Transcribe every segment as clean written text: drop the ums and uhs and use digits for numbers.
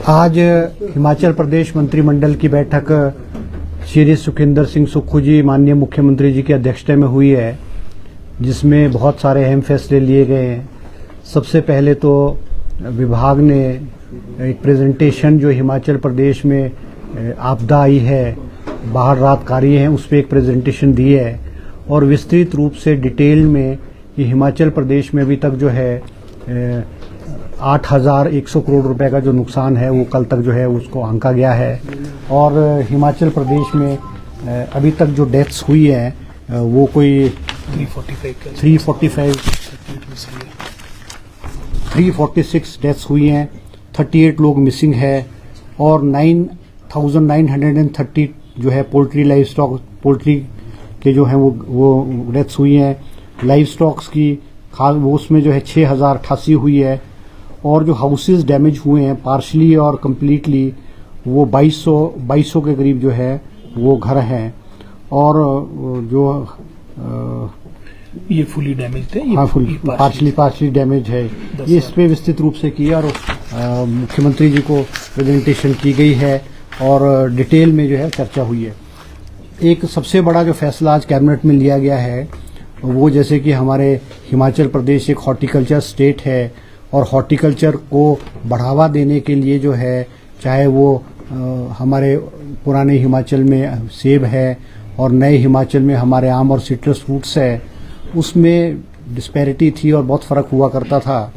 आज हिमाचल प्रदेश मंत्रिमंडल की बैठक श्री सुखविंदर सिंह सुक्खू जी माननीय मुख्यमंत्री जी की अध्यक्षता में हुई है, जिसमें बहुत सारे अहम फैसले लिए गए हैं। सबसे पहले तो विभाग ने एक प्रेजेंटेशन जो हिमाचल प्रदेश में आपदा आई है, बाढ़ राहतकारी है, उस पर एक प्रेजेंटेशन दी है और विस्तृत रूप से डिटेल में कि हिमाचल प्रदेश में अभी तक जो है 8,100 करोड़ रुपए का जो नुकसान है वो कल तक जो है उसको आंका गया है। और हिमाचल प्रदेश में अभी तक जो डेथ्स हुई है वो कोई 346 डेथ्स हुई हैं, 38 लोग मिसिंग है और 9,930 जो है पोल्ट्री के जो हैं वो डेथ्स हुई हैं। लाइव स्टॉक्स की खास वो उसमें जो है 6,088 हुई है और जो हाउसेस डैमेज हुए हैं पार्शली और कम्प्लीटली वो 2200 के करीब जो है वो घर हैं और जो ये फुली डैमेज थे, हाँ पार्शली डैमेज है। ये इस पे विस्तृत रूप से किया और मुख्यमंत्री जी को प्रेजेंटेशन की गई है और डिटेल में जो है चर्चा हुई है। एक सबसे बड़ा जो फैसला आज कैबिनेट में लिया गया है वो जैसे कि हमारे हिमाचल प्रदेश एक हॉर्टिकल्चर स्टेट है और हॉर्टिकल्चर को बढ़ावा देने के लिए जो है चाहे वो हमारे पुराने हिमाचल में सेब है और नए हिमाचल में हमारे आम और सिट्रस फ्रूट्स है, उसमें डिस्पैरिटी थी और बहुत फ़र्क हुआ करता था।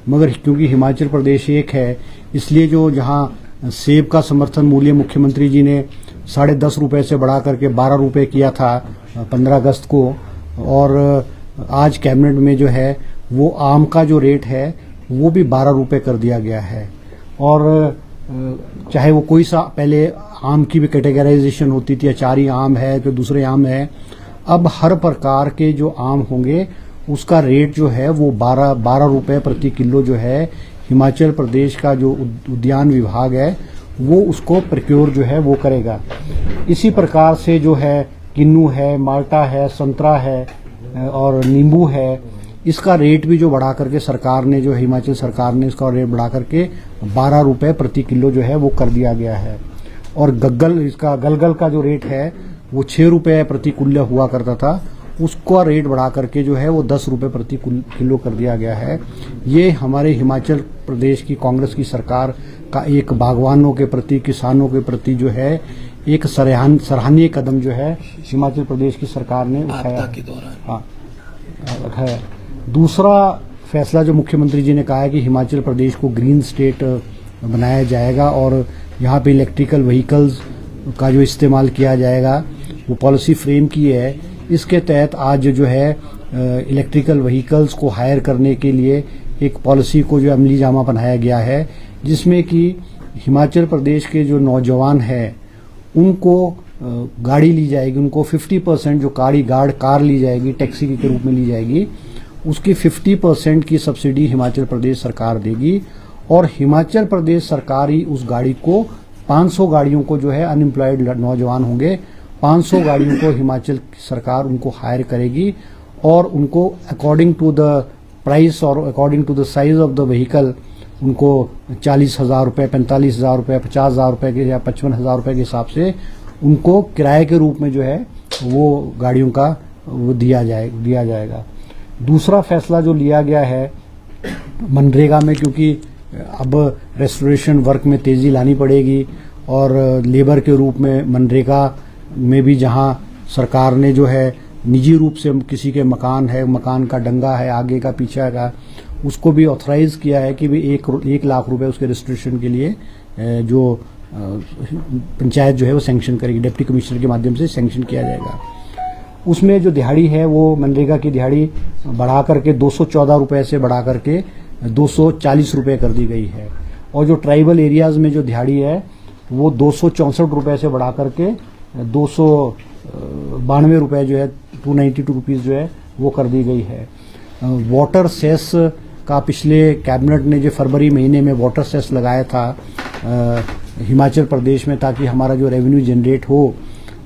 मगर क्योंकि हिमाचल प्रदेश एक है इसलिए जो जहां सेब का समर्थन मूल्य मुख्यमंत्री जी ने 10.5 रुपये से बढ़ा करके 12 रुपये किया था 15 अगस्त को, और आज कैबिनेट में जो है वो आम का जो रेट है वो भी 12 रुपये कर दिया गया है। और चाहे वो कोई सा पहले आम की भी कैटेगराइजेशन होती थी, अचारी आम है तो दूसरे आम है, अब हर प्रकार के जो आम होंगे उसका रेट जो है वो 12 रुपये प्रति किलो जो है हिमाचल प्रदेश का जो उद्यान विभाग है वो उसको प्रोक्योर जो है वो करेगा। इसी प्रकार से जो है किन्नू है, माल्टा है, संतरा है और नींबू है, इसका रेट भी जो बढ़ा करके सरकार ने जो हिमाचल सरकार ने इसका रेट बढ़ा करके 12 रुपये प्रति किलो जो है वो कर दिया गया है। और गलगल का जो रेट है वो 6 रुपये प्रति किलो हुआ करता था, उसका रेट बढ़ा करके जो है वो 10 रुपये प्रति किलो कर दिया गया है। ये हमारे हिमाचल प्रदेश की कांग्रेस की सरकार का एक बागवानों के प्रति, किसानों के प्रति जो है एक सराहनीय कदम जो है हिमाचल प्रदेश की सरकार ने उठाया है। दूसरा फैसला जो मुख्यमंत्री जी ने कहा है कि हिमाचल प्रदेश को ग्रीन स्टेट बनाया जाएगा और यहाँ पे इलेक्ट्रिकल व्हीकल्स का जो इस्तेमाल किया जाएगा वो पॉलिसी फ्रेम की है। इसके तहत आज जो है इलेक्ट्रिकल व्हीकल्स को हायर करने के लिए एक पॉलिसी को जो अमली जामा बनाया गया है, जिसमें कि हिमाचल प्रदेश के जो नौजवान हैं उनको गाड़ी ली जाएगी, उनको 50% जो कार ली जाएगी, टैक्सी के रूप में ली जाएगी, उसकी 50% की सब्सिडी हिमाचल प्रदेश सरकार देगी और हिमाचल प्रदेश सरकार ही उस गाड़ी को 500 गाड़ियों को जो है अनएम्प्लॉयड नौजवान होंगे, 500 गाड़ियों को हिमाचल सरकार उनको हायर करेगी और उनको अकॉर्डिंग टू द प्राइस और according to the size of the vehicle उनको 40,000 रुपये, 45,000 रुपये, 50,000 रुपये के या 55,000 रुपये के हिसाब से उनको किराए के रूप में जो है वो गाड़ियों का वो दिया जाएगा। दूसरा फैसला जो लिया गया है मनरेगा में, क्योंकि अब रेस्टोरेशन वर्क में तेजी लानी पड़ेगी और लेबर के रूप में मनरेगा में भी जहां सरकार ने जो है निजी रूप से किसी के मकान है, मकान का डंगा है आगे का पीछे का, उसको भी ऑथराइज किया है कि भी 1 लाख रुपए उसके रजिस्ट्रेशन के लिए जो पंचायत जो है वो सैंक्शन करेगी, डिप्टी कमिश्नर के माध्यम से सैंक्शन किया जाएगा। उसमें जो दिहाड़ी है वो मनरेगा की दिहाड़ी बढ़ा करके 214 रुपये से बढ़ा करके 240 रुपये कर दी गई है और जो ट्राइबल एरियाज में जो दिहाड़ी है वो 264 रुपये से बढ़ा करके 292 रुपये जो है 292 रुपीज़ जो है वो कर दी गई है। वाटर सेस का पिछले कैबिनेट ने जो फरवरी महीने में वाटर सेस लगाया था हिमाचल प्रदेश में ताकि हमारा जो रेवेन्यू जनरेट हो,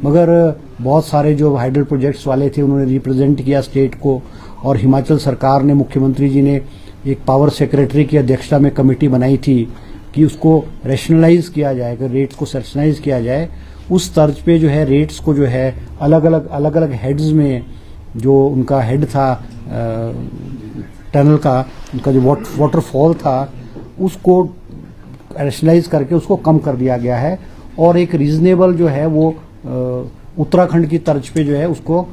मगर बहुत सारे जो हाइडल प्रोजेक्ट्स वाले थे उन्होंने रिप्रेजेंट किया स्टेट को और हिमाचल सरकार ने, मुख्यमंत्री जी ने एक पावर सेक्रेटरी की अध्यक्षता में कमेटी बनाई थी कि उसको रैशनलाइज किया जाए, कि रेट्स को सेशनलाइज किया जाए, उस तर्ज पे जो है रेट्स को जो है अलग अलग हेड्स में जो उनका हेड था टनल का, उनका जो वाटरफॉल था उसको रैशनलाइज करके उसको कम कर दिया गया है और एक रीजनेबल जो है वो उत्तराखंड की तर्ज पे जो है उसको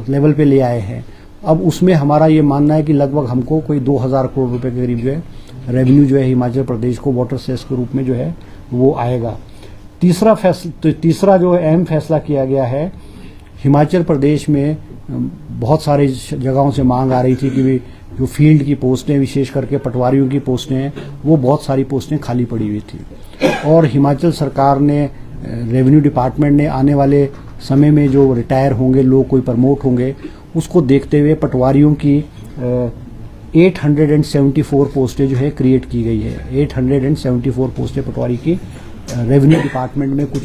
लेवल पे ले आए हैं। अब उसमें हमारा ये मानना है कि लगभग हमको कोई 2000 करोड़ रुपए के करीब जो है रेवेन्यू जो है हिमाचल प्रदेश को वाटर सेस के रूप में जो है वो आएगा। तीसरा जो अहम फैसला किया गया है, हिमाचल प्रदेश में बहुत सारे जगहों से मांग आ रही थी कि जो फील्ड की पोस्टें, विशेष करके पटवारियों की पोस्टें हैं, वो बहुत सारी पोस्टें खाली पड़ी हुई थी और हिमाचल सरकार ने, रेवेन्यू डिपार्टमेंट ने आने वाले समय में जो रिटायर होंगे लोग, कोई प्रमोट होंगे, उसको देखते हुए पटवारियों की 874 पोस्टें जो है क्रिएट की गई है। 874 पोस्टें पटवारी की रेवेन्यू डिपार्टमेंट में, कुछ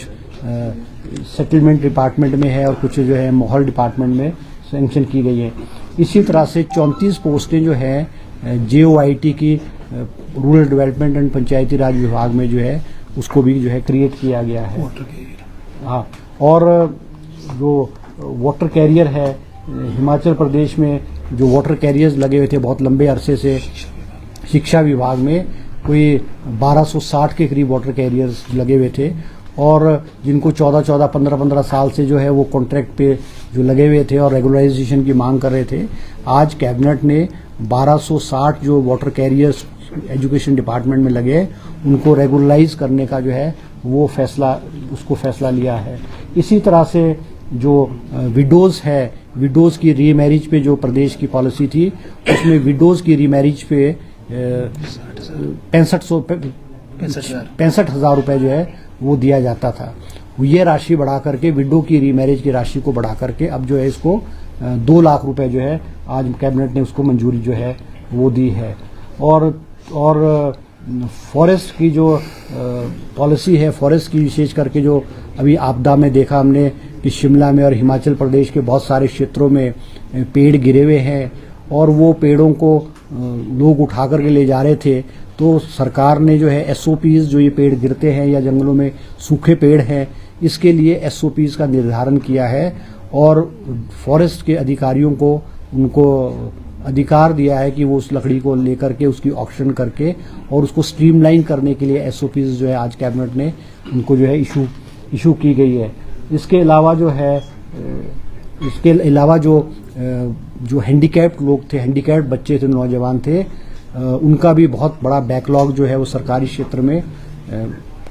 सेटलमेंट डिपार्टमेंट में है और कुछ जो है माहौल डिपार्टमेंट में सैंक्शन की गई है। इसी तरह से 34 पोस्टें जो है JOIT की रूरल डेवलपमेंट एंड पंचायती राज विभाग में जो है उसको भी जो है क्रिएट किया गया है। हाँ, और जो वाटर कैरियर है, हिमाचल प्रदेश में जो वाटर कैरियर्स लगे हुए थे बहुत लंबे अरसे से, शिक्षा विभाग में कोई 1260 के करीब वाटर कैरियर्स लगे हुए थे और जिनको 15 साल से जो है वो कॉन्ट्रैक्ट पे जो लगे हुए थे और रेगुलराइजेशन की मांग कर रहे थे। आज कैबिनेट ने 1260 जो वाटर कैरियर्स एजुकेशन डिपार्टमेंट में लगे उनको रेगुलराइज करने का जो है वो फैसला लिया है। इसी तरह से जो विडोज है, विडोज की रीमैरिज पे जो प्रदेश की पॉलिसी थी उसमें विडोज की रीमैरिज पे 65,000 रुपए जो है वो दिया जाता था। ये राशि बढ़ा करके, विडो की रीमैरिज की राशि को बढ़ा करके अब जो है इसको 2 लाख रुपए जो है आज कैबिनेट ने उसको मंजूरी जो है वो दी है। और फॉरेस्ट की जो पॉलिसी है, फॉरेस्ट की विशेष करके जो अभी आपदा में देखा हमने कि शिमला में और हिमाचल प्रदेश के बहुत सारे क्षेत्रों में पेड़ गिरे हुए हैं और वो पेड़ों को लोग उठा करके ले जा रहे थे, तो सरकार ने जो है SOPs, जो ये पेड़ गिरते हैं या जंगलों में सूखे पेड़ हैं, इसके लिए SOPs का निर्धारण किया है और फॉरेस्ट के अधिकारियों को उनको अधिकार दिया है कि वो उस लकड़ी को लेकर के उसकी ऑक्शन करके और उसको स्ट्रीमलाइन करने के लिए SOPs जो है आज कैबिनेट ने उनको जो है इशू की गई है। इसके अलावा जो हैंडीकैप्ड लोग थे, हैंडीकैप्ड बच्चे थे, नौजवान थे, उनका भी बहुत बड़ा बैकलॉग जो है वो सरकारी क्षेत्र में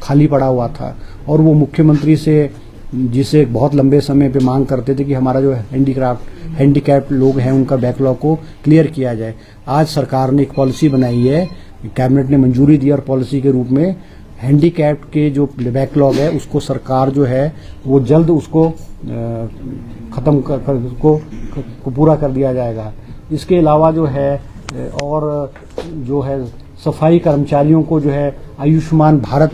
खाली पड़ा हुआ था और वो मुख्यमंत्री से, जिसे बहुत लंबे समय पे मांग करते थे कि हमारा जो हैंडीकैप्ड लोग हैं उनका बैकलॉग को क्लियर किया जाए। आज सरकार ने एक पॉलिसी बनाई है, कैबिनेट ने मंजूरी दी और पॉलिसी के रूप में हैंडीकैप्ड के जो बैकलॉग है उसको सरकार जो है वो जल्द उसको खत्म कर उसको पूरा कर दिया जाएगा। इसके अलावा जो है और जो है सफाई कर्मचारियों को जो है आयुष्मान भारत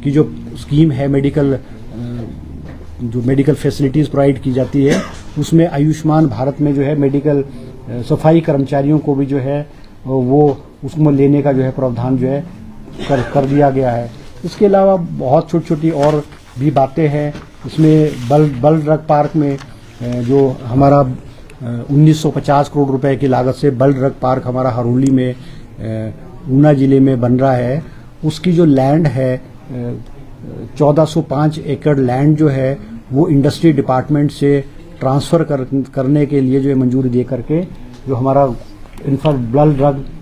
की जो स्कीम है, मेडिकल फैसिलिटीज प्रोवाइड की जाती है, उसमें आयुष्मान भारत में जो है मेडिकल सफाई कर्मचारियों को भी जो है वो उसमें लेने का जो है प्रावधान जो है कर दिया गया है। इसके अलावा बहुत छोटी छोटी और भी बातें हैं। इसमें बल ड्रग पार्क में जो हमारा 1950 करोड़ रुपए की लागत से बल ड्रग पार्क हमारा हरोली में ऊना जिले में बन रहा है, उसकी जो लैंड है 1405 एकड़ लैंड जो है वो इंडस्ट्री डिपार्टमेंट से ट्रांसफर करने के लिए जो है मंजूरी दे करके जो हमारा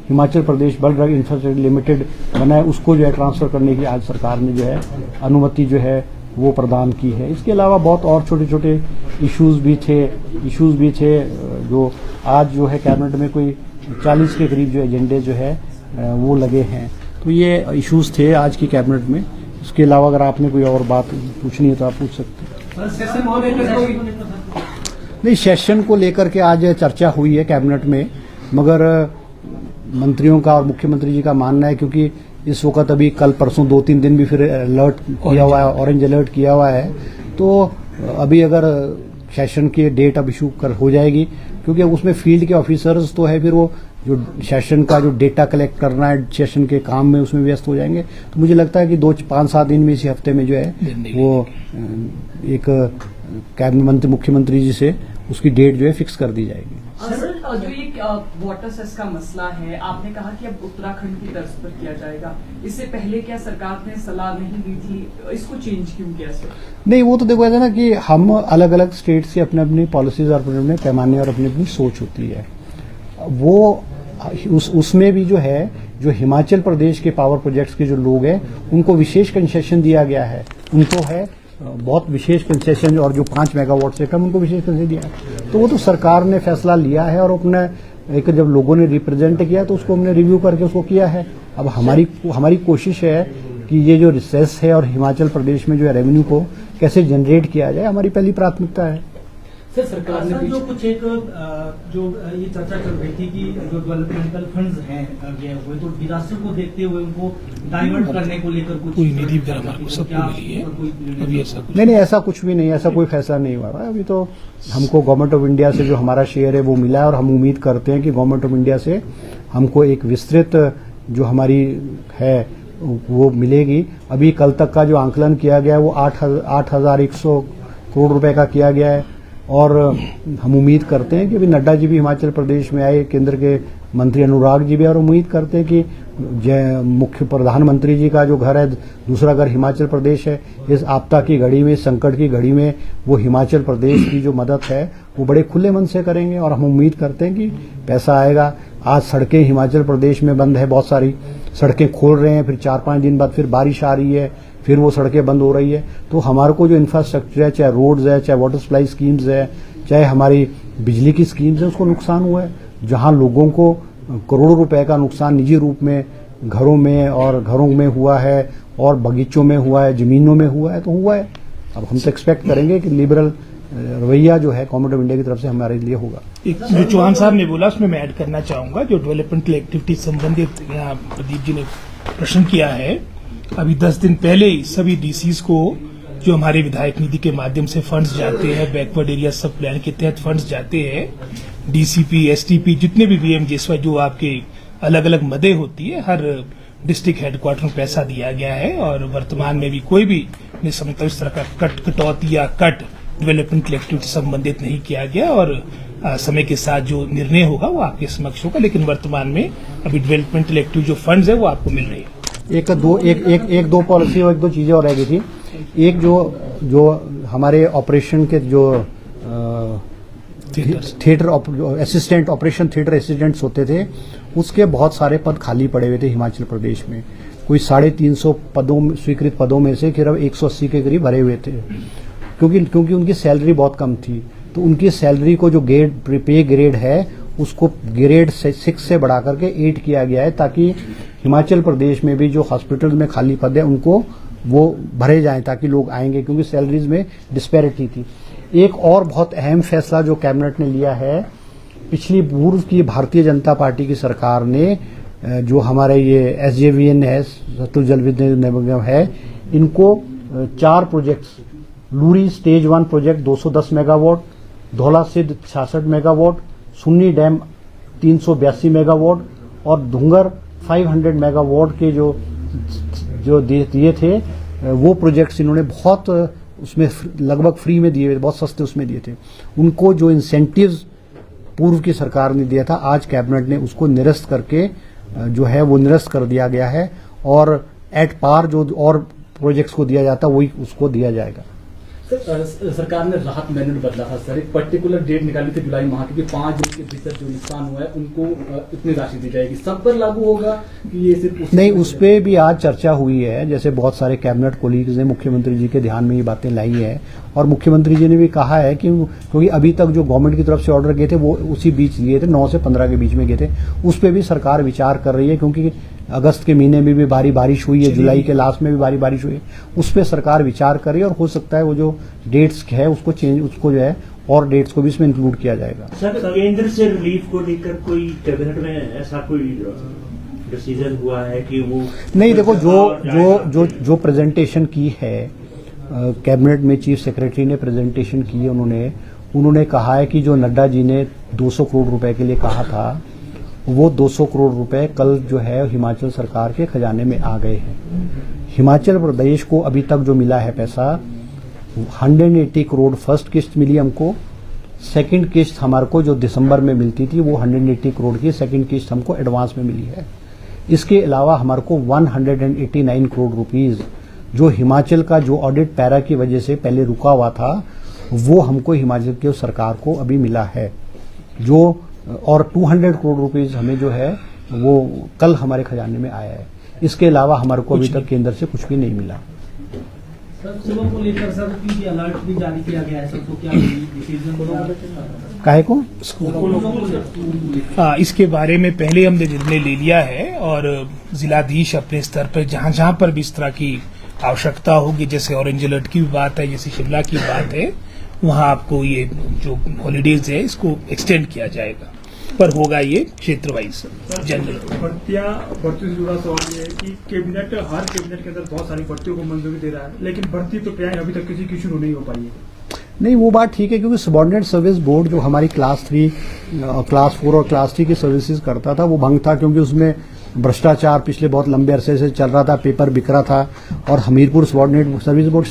हिमाचल प्रदेश बल ड्रग इंफ्रास्ट्रक्चर लिमिटेड बना है उसको जो है ट्रांसफर करने की आज सरकार ने जो है अनुमति जो है वो प्रदान की है। इसके अलावा बहुत और छोटे छोटे इश्यूज भी थे जो आज जो है कैबिनेट में कोई 40 के करीब जो एजेंडे जो है वो लगे हैं। तो ये इश्यूज थे आज की कैबिनेट में। इसके अलावा अगर आपने कोई और बात पूछनी है तो आप पूछ सकते हैं। नहीं, सेशन को लेकर के आज चर्चा हुई है कैबिनेट में, मगर मंत्रियों का और मुख्यमंत्री जी का मानना है क्योंकि इस वक्त अभी कल परसों 2-3 दिन भी फिर अलर्ट किया हुआ है, ऑरेंज अलर्ट किया हुआ है, तो अभी अगर सेशन की डेट अब इशू हो जाएगी क्योंकि उसमें फील्ड के ऑफिसर्स तो है, फिर वो जो सेशन का जो डेटा कलेक्ट करना है सेशन के काम में उसमें व्यस्त हो जाएंगे। तो मुझे लगता है कि 5-7 दिन में इसी हफ्ते में जो है वो एक कैबिनेट मंत्री मुख्यमंत्री जी से उसकी डेट जो है फिक्स कर दी जाएगी। सर, जो ये वाटर सेस का मसला है, आपने कहा कि अब उत्तराखंड की तर्ज पर किया जाएगा। इससे पहले क्या सरकार ने सलाह नहीं दी थी? इसको चेंज क्यों किया सर? नहीं, वो तो देखो ऐसा ना कि हम अलग अलग स्टेट से अपने अपनी पॉलिसीज और अपने अपने पैमाने और अपनी अपनी सोच होती है। वो उसमें भी जो है, जो हिमाचल प्रदेश के पावर प्रोजेक्ट्स के जो लोग हैं उनको विशेष कंसेशन दिया गया है। उनको है बहुत विशेष कंसेशन, और जो 5 मेगावाट से कम उनको विशेष कंसेशन दिया है। तो वो तो सरकार ने फैसला लिया है और अपने एक जब लोगों ने रिप्रेजेंट किया तो उसको हमने रिव्यू करके उसको किया है। अब हमारी कोशिश है कि ये जो रिसेस है और हिमाचल प्रदेश में जो है रेवेन्यू को कैसे जनरेट किया जाए, हमारी पहली प्राथमिकता है। सर, सरकार ने जो कुछ एक जो ये चर्चा चल रही थी कि जो डेवलपमेंटल फंड्स हैं गए हुए, तो डिजास्टर को देखते हुए उनको डाइवर्ट करने को लेकर कुछ निधि सबको मिली है अभी? ऐसा नहीं, ऐसा कुछ भी नहीं, ऐसा कोई फैसला नहीं हुआ है अभी। तो हमको गवर्नमेंट ऑफ इंडिया से जो हमारा शेयर है वो मिला है और हम उम्मीद करते हैं कि गवर्नमेंट ऑफ इंडिया से हमको एक विस्तृत जो हमारी है वो मिलेगी। अभी कल तक का जो आंकलन किया गया है वो 8,100 करोड़ रुपए का किया गया है। और हम उम्मीद करते हैं कि अभी नड्डा जी भी हिमाचल प्रदेश में आए, केंद्र के मंत्री अनुराग जी भी, और उम्मीद करते हैं कि मुख्य प्रधानमंत्री जी का जो घर है दूसरा घर हिमाचल प्रदेश है। इस आपदा की घड़ी में, संकट की घड़ी में वो हिमाचल प्रदेश की जो मदद है वो बड़े खुले मन से करेंगे और हम उम्मीद करते हैं कि पैसा आएगा। आज सड़कें हिमाचल प्रदेश में बंद है, बहुत सारी सड़कें खोल रहे हैं, फिर 4-5 दिन बाद फिर बारिश आ रही है, फिर वो सड़कें बंद हो रही है। तो हमारे को जो इंफ्रास्ट्रक्चर है, चाहे रोड्स है, चाहे वाटर सप्लाई स्कीम्स है, चाहे हमारी बिजली की स्कीम्स है, उसको नुकसान हुआ है। जहां लोगों को करोड़ों रुपए का नुकसान निजी रूप में घरों में हुआ है और बगीचों में हुआ है, जमीनों में हुआ है, तो हुआ है। अब हम तो एक्सपेक्ट करेंगे कि लिबरल रवैया जो है गवर्नमेंट ऑफ इंडिया की तरफ से हमारे लिए होगा। एक जो चौहान साहब ने बोला उसमें मैं ऐड करना चाहूंगा, जो डेवलपमेंटल एक्टिविटी संबंधित यहाँ प्रदीप जी ने प्रश्न किया है। अभी 10 दिन पहले ही सभी डीसीज को जो हमारे विधायक निधि के माध्यम से फंड्स जाते हैं, बैकवर्ड एरिया सब प्लान के तहत फंड्स जाते हैं, डीसीपी, एसटीपी, जितने भी बीएमजेएसवाई जो आपके अलग अलग मदें होती है, हर डिस्ट्रिक्ट हेडक्वार्टर में पैसा दिया गया है। और वर्तमान में भी कोई भी इस तरह का कटौती या कट डेवलपमेंटल एक्टिविटी संबंधित नहीं किया गया। और समय के साथ जो निर्णय होगा वो आपके समक्ष होगा, लेकिन वर्तमान में अभी डेवलपमेंटल एक्टिविटी जो फंड्स है वो आपको मिल रही है। एक दो पॉलिसी और 1-2 चीजें और रह गई थी। एक जो हमारे ऑपरेशन के जो theatre assistant, operation theatre assistants होते थे, उसके बहुत सारे पद खाली पड़े हुए थे हिमाचल प्रदेश में। कोई 350 स्वीकृत पदों में से सिर्फ 180 के करीब भरे हुए थे, क्योंकि उनकी सैलरी बहुत कम थी। तो उनकी सैलरी को जो पे ग्रेड है उसको ग्रेड 6 से बढ़ा करके 8 किया गया है, ताकि हिमाचल प्रदेश में भी जो हॉस्पिटल में खाली पद है उनको वो भरे जाएं, ताकि लोग आएंगे, क्योंकि सैलरीज में डिस्पैरिटी थी। एक और बहुत अहम फैसला जो कैबिनेट ने लिया है, पिछली पूर्व की भारतीय जनता पार्टी की सरकार ने जो हमारे ये SJVN है, सतलुज जल विद्युत निगम है, इनको 4 projects, Lurie stage 1 project 210 megawatt, Dhaula सिद्ध 66 मेगावाट, सुन्नी डैम 382 मेगावाट और धुंगर 500 मेगावाट के जो दिए थे, वो प्रोजेक्ट्स इन्होंने बहुत उसमें लगभग फ्री में दिए, बहुत सस्ते उसमें दिए थे। उनको जो इंसेंटिव्स पूर्व की सरकार ने दिया था, आज कैबिनेट ने उसको निरस्त करके जो है वो निरस्त कर दिया गया है, और एट पार जो और प्रोजेक्ट्स को दिया जाता वही उसको दिया जाएगा। सरकार ने राहत मैनुअल बदला था सर, एक पर्टिकुलर डेट निकाली थी जुलाई माह की, 5 दिन के भीतर जो नुकसान हुआ है उनको इतनी राशि दी जाएगी। सब पर लागू होगा कि ये सिर्फ नहीं? उस पर भी आज चर्चा हुई है। जैसे बहुत सारे कैबिनेट कोलीग्स ने मुख्यमंत्री जी के ध्यान में ये बातें लाई है, और मुख्यमंत्री जी ने भी कहा है कि क्योंकि अभी तक जो गवर्नमेंट की तरफ से ऑर्डर गए थे वो उसी बीच दिए थे, 9 से 15 के बीच में गए थे। उस पर भी सरकार विचार कर रही है, क्योंकि अगस्त के महीने में भी भारी बारिश हुई है, जुलाई के लास्ट में भी भारी बारिश हुई है, उस पर सरकार विचार कर रही है, और हो सकता है वो जो डेट्स है उसको जो है और डेट्स को भी इसमें इंक्लूड किया जाएगा। सर, केंद्र से रिलीफ को लेकर कोई कैबिनेट में ऐसा कोई डिसीजन हुआ है कि वो नहीं? देखो, जो प्रेजेंटेशन की है कैबिनेट में, चीफ सेक्रेटरी ने प्रेजेंटेशन की है, उन्होंने कहा है कि जो नड्डा जी ने 200 करोड़ रुपए के लिए कहा था वो 200 करोड़ रुपए कल जो है हिमाचल सरकार के खजाने में आ गए हैं। हिमाचल प्रदेश को अभी तक जो मिला है पैसा 180 करोड़ फर्स्ट किस्त मिली हमको, सेकंड किस्त हमारे को जो दिसंबर में मिलती थी वो 180 करोड़ की सेकंड किस्त हमको एडवांस में मिली है। इसके अलावा हमारे को 189 करोड़ रुपीस जो हिमाचल का जो ऑडिट पैरा की वजह से पहले रुका हुआ था वो हमको हिमाचल की सरकार को अभी मिला है, जो और 200 करोड़ रुपीस हमें जो है वो कल हमारे खजाने में आया है। इसके अलावा हमारे को अभी तक केंद्र से कुछ भी नहीं मिला। सर सुबह को लेकर सर की अलर्ट भी जारी किया गया है, सबको क्या डिसीजन काहे को इसके बारे में पहले हमने निर्णय ले लिया है और जिलाधीश अपने स्तर पर जहां जहां पर भी इस तरह की आवश्यकता होगी, जैसे ऑरेंज अलर्ट की भी बात है, जैसे शिमला की बात है, वहां आपको ये जो हॉलीडेज है इसको एक्सटेंड किया जाएगा, पर होगा ये क्षेत्र वाइज जनरल। भर्ती से जुड़ा सवाल ये है कि हर कैबिनेट के अंदर बहुत सारी भर्तियों को मंजूरी दे रहा है, लेकिन भर्ती प्रक्रियाएं अभी तक किसी की शुरू नहीं हो पाई है। नहीं, वो बात ठीक है, क्योंकि सबॉर्डिनेट सर्विस बोर्ड जो हमारी क्लास 3, क्लास 4 और क्लास 3 की सर्विसेज करता था वो भंग था, क्योंकि उसमें भ्रष्टाचार पिछले बहुत लंबे अरसे से चल रहा था, पेपर बिक रहा था और हमीरपुर सबॉर्डिनेट सर्विस बोर्ड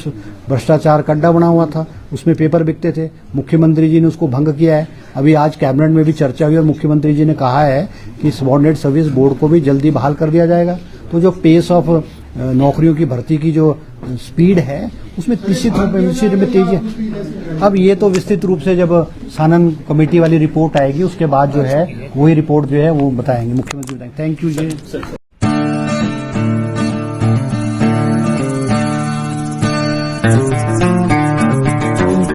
भ्रष्टाचार का अड्डा बना हुआ था, उसमें पेपर बिकते थे। मुख्यमंत्री जी ने उसको भंग किया है। अभी आज कैबिनेट में भी चर्चा हुई और मुख्यमंत्री जी ने कहा है कि सबॉर्डिनेट सर्विस बोर्ड को भी जल्दी बहाल कर दिया जाएगा। तो जो पेस ऑफ नौकरियों की भर्ती की जो स्पीड है उसमें निश्चित रूप में तेजी है। अब ये तो विस्तृत रूप से जब सानन कमेटी वाली रिपोर्ट आएगी उसके बाद जो है वही रिपोर्ट जो है वो बताएंगे, मुख्यमंत्री बताएंगे। Thank you ji.